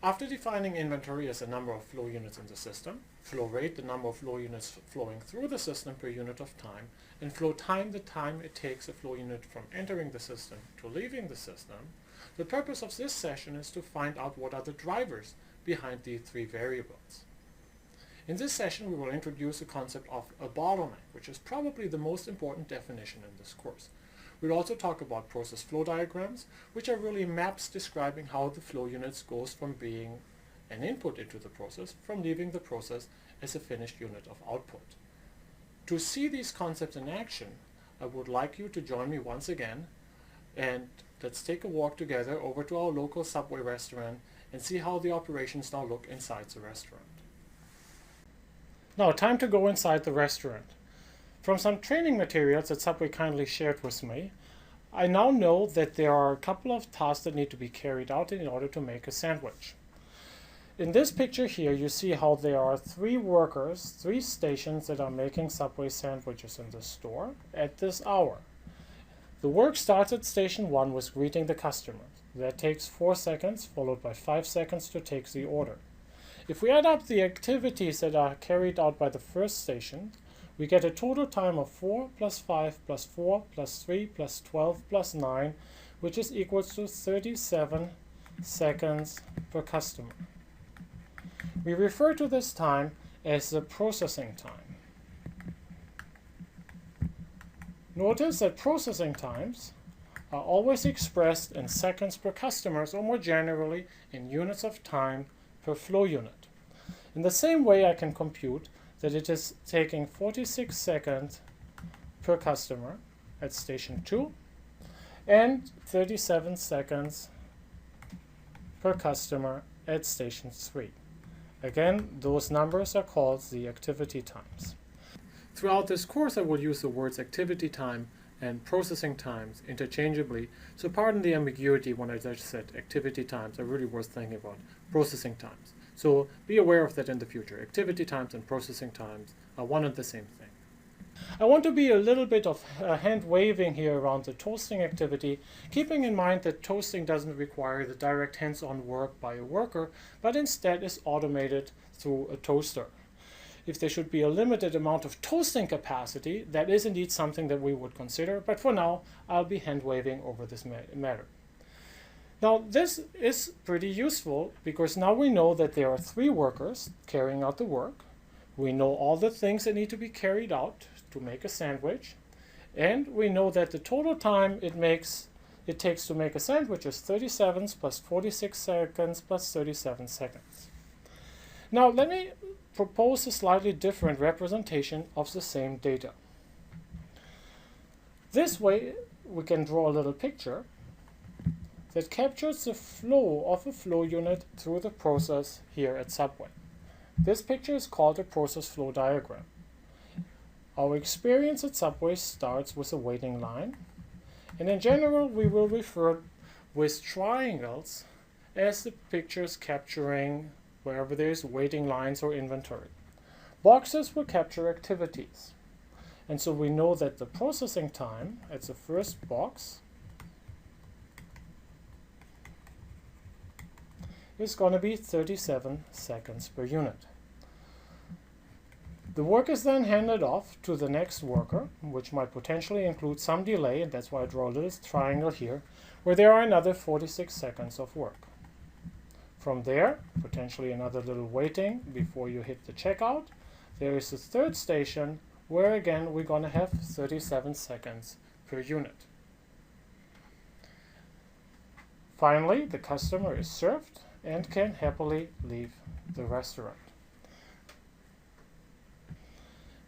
After defining inventory as the number of flow units in the system, flow rate, the number of flow units flowing through the system per unit of time, and flow time, the time it takes a flow unit from entering the system to leaving the system, the purpose of this session is to find out what are the drivers behind these three variables. In this session, we will introduce the concept of a bottleneck, which is probably the most important definition in this course. We'll also talk about process flow diagrams, which are really maps describing how the flow units goes from being an input into the process, from leaving the process as a finished unit of output. To see these concepts in action, I would like you to join me once again, and let's take a walk together over to our local Subway restaurant and see how the operations now look inside the restaurant. Now, time to go inside the restaurant. From some training materials that Subway kindly shared with me, I now know that there are a couple of tasks that need to be carried out in order to make a sandwich. In this picture here, you see how there are three workers, three stations that are making Subway sandwiches in the store at this hour. The work starts at station 1 with greeting the customer. That takes 4 seconds, followed by 5 seconds to take the order. If we add up the activities that are carried out by the first station, we get a total time of 4 plus 5 plus 4 plus 3 plus 12 plus 9, which is equal to 37 seconds per customer. We refer to this time as the processing time. Notice that processing times are always expressed in seconds per customer, or more generally in units of time per flow unit. In the same way, I can compute that it is taking 46 seconds per customer at station 2 and 37 seconds per customer at station 3. Again, those numbers are called the activity times. Throughout this course, I will use the words activity time and processing times interchangeably, so pardon the ambiguity when I just said activity times. I really was thinking about processing times. So be aware of that in the future. Activity times and processing times are one and the same thing. I want to be a little bit of hand waving here around the toasting activity, keeping in mind that toasting doesn't require the direct hands-on work by a worker, but instead is automated through a toaster. If there should be a limited amount of toasting capacity, that is indeed something that we would consider, but for now, I'll be hand waving over this matter. Now, this is pretty useful because now we know that there are three workers carrying out the work. We know all the things that need to be carried out to make a sandwich. And we know that the total time it takes to make a sandwich is 37 plus 46 seconds plus 37 seconds. Now, let me propose a slightly different representation of the same data. This way, we can draw a little picture that captures the flow of a flow unit through the process here at Subway. This picture is called a process flow diagram. Our experience at Subway starts with a waiting line, and in general we will refer with triangles as the pictures capturing wherever there is waiting lines or inventory. Boxes will capture activities, and so we know that the processing time at the first box is going to be 37 seconds per unit. The work is then handed off to the next worker, which might potentially include some delay, and that's why I draw a little triangle here, where there are another 46 seconds of work. From there, potentially another little waiting before you hit the checkout. There is a third station where again we're going to have 37 seconds per unit. Finally, the customer is served and can happily leave the restaurant.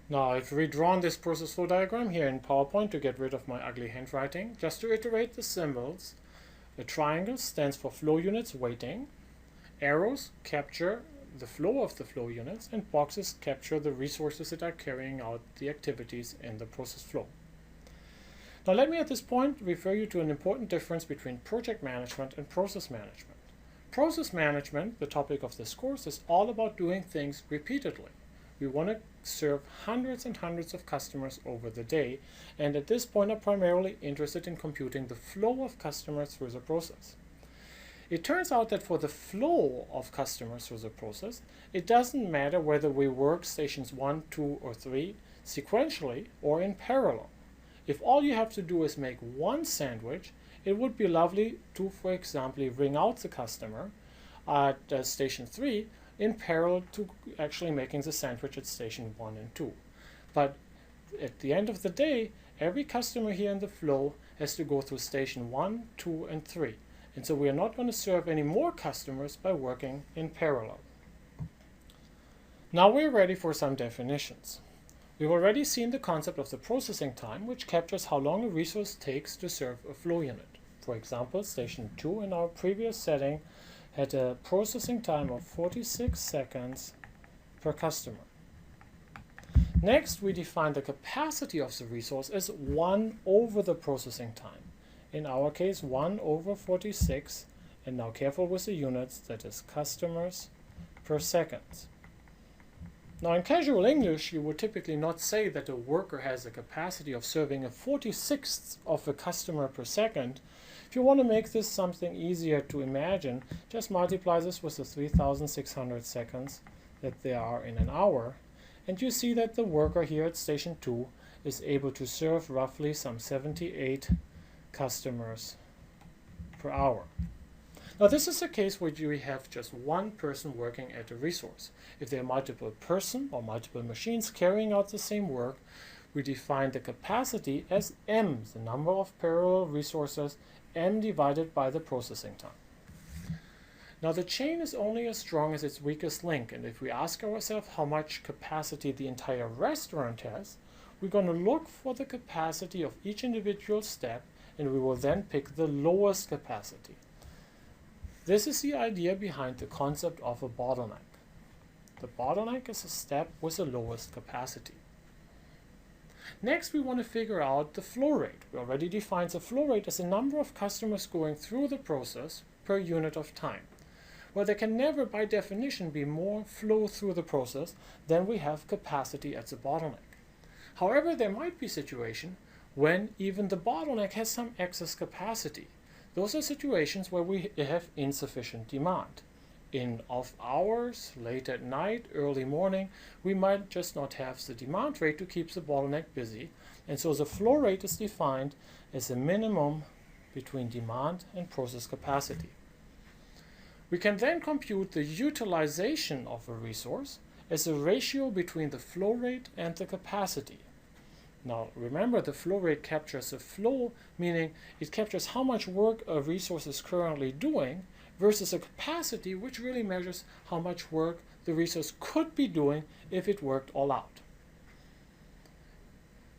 Now, I've redrawn this process flow diagram here in PowerPoint to get rid of my ugly handwriting. Just to iterate the symbols, a triangle stands for flow units waiting, arrows capture the flow of the flow units, and boxes capture the resources that are carrying out the activities in the process flow. Now, let me at this point refer you to an important difference between project management and process management. Process management, the topic of this course, is all about doing things repeatedly. We want to serve hundreds and hundreds of customers over the day, and at this point are primarily interested in computing the flow of customers through the process. It turns out that for the flow of customers through the process, it doesn't matter whether we work stations 1, 2, or 3 sequentially or in parallel. If all you have to do is make one sandwich, it would be lovely to, for example, ring out the customer at station 3 in parallel to actually making the sandwich at station 1 and 2. But at the end of the day, every customer here in the flow has to go through station 1, 2, and 3. And so we are not going to serve any more customers by working in parallel. Now we're ready for some definitions. We've already seen the concept of the processing time, which captures how long a resource takes to serve a flow unit. For example, station 2 in our previous setting had a processing time of 46 seconds per customer. Next, we define the capacity of the resource as 1 over the processing time. In our case, 1 over 46, and now careful with the units, that is customers per second. Now in casual English, you would typically not say that a worker has a capacity of serving a 46th of a customer per second. If you want to make this something easier to imagine, just multiply this with the 3,600 seconds that there are in an hour, and you see that the worker here at station 2 is able to serve roughly some 78 customers per hour. Now this is a case where we have just one person working at a resource. If there are multiple persons or multiple machines carrying out the same work, we define the capacity as m, the number of parallel resources, m divided by the processing time. Now the chain is only as strong as its weakest link, and if we ask ourselves how much capacity the entire restaurant has, we're going to look for the capacity of each individual step, and we will then pick the lowest capacity. This is the idea behind the concept of a bottleneck. The bottleneck is a step with the lowest capacity. Next, we want to figure out the flow rate. We already defined the flow rate as the number of customers going through the process per unit of time. Well, there can never, by definition, be more flow through the process than we have capacity at the bottleneck. However, there might be situations when even the bottleneck has some excess capacity. Those are situations where we have insufficient demand. In off hours, late at night, early morning, we might just not have the demand rate to keep the bottleneck busy, and so the flow rate is defined as a minimum between demand and process capacity. We can then compute the utilization of a resource as a ratio between the flow rate and the capacity. Now remember, the flow rate captures the flow, meaning it captures how much work a resource is currently doing, versus a capacity, which really measures how much work the resource could be doing if it worked all out.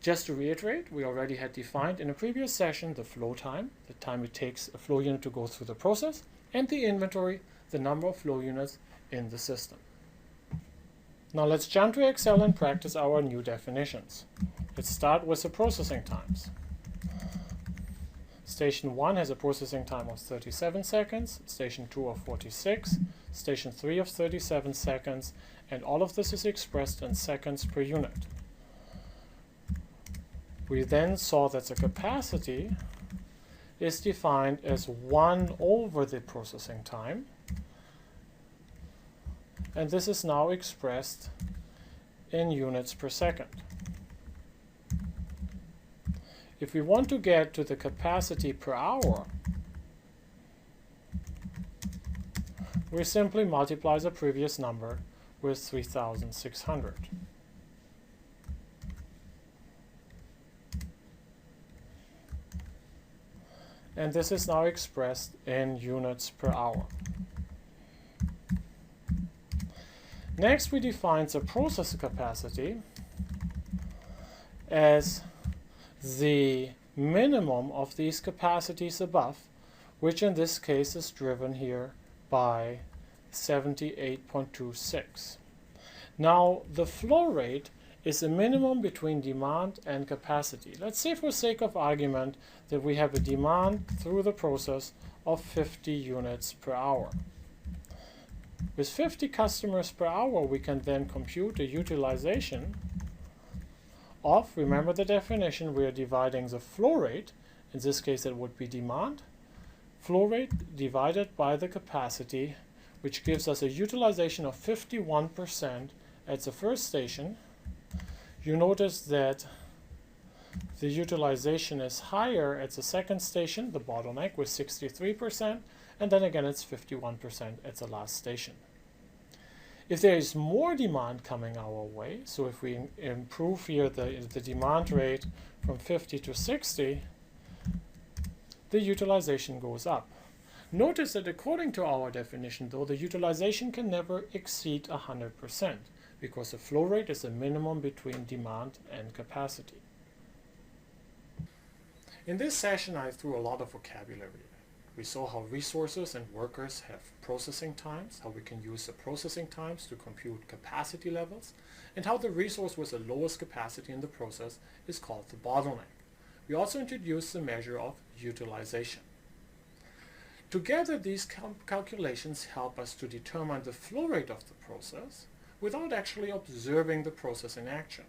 Just to reiterate, we already had defined in a previous session the flow time, the time it takes a flow unit to go through the process, and the inventory, the number of flow units in the system. Now let's jump to Excel and practice our new definitions. Let's start with the processing times. Station 1 has a processing time of 37 seconds, Station 2 of 46, Station 3 of 37 seconds, and all of this is expressed in seconds per unit. We then saw that the capacity is defined as 1 over the processing time, and this is now expressed in units per second. If we want to get to the capacity per hour, we simply multiply the previous number with 3,600. And this is now expressed in units per hour. Next, we define the process capacity as the minimum of these capacities above, which in this case is driven here by 78.26. Now, the flow rate is a minimum between demand and capacity. Let's say, for sake of argument, that we have a demand through the process of 50 units per hour. With 50 customers per hour, we can then compute a utilization of, remember the definition, we are dividing the flow rate, in this case it would be demand, flow rate divided by the capacity, which gives us a utilization of 51% at the first station. You notice that the utilization is higher at the second station, the bottleneck, with 63%, and then again it's 51% at the last station. If there is more demand coming our way, so if we improve here the demand rate from 50 to 60, the utilization goes up. Notice that according to our definition, though, the utilization can never exceed 100% because the flow rate is the minimum between demand and capacity. In this session, I threw a lot of vocabulary. We saw how resources and workers have processing times, how we can use the processing times to compute capacity levels, and how the resource with the lowest capacity in the process is called the bottleneck. We also introduced the measure of utilization. Together, these calculations help us to determine the flow rate of the process without actually observing the process in action.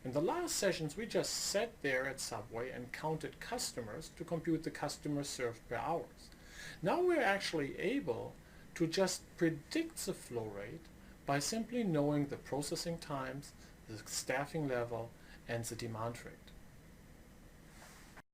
In the last sessions, we just sat there at Subway and counted customers to compute the customers served per hours. Now we're actually able to just predict the flow rate by simply knowing the processing times, the staffing level, and the demand rate.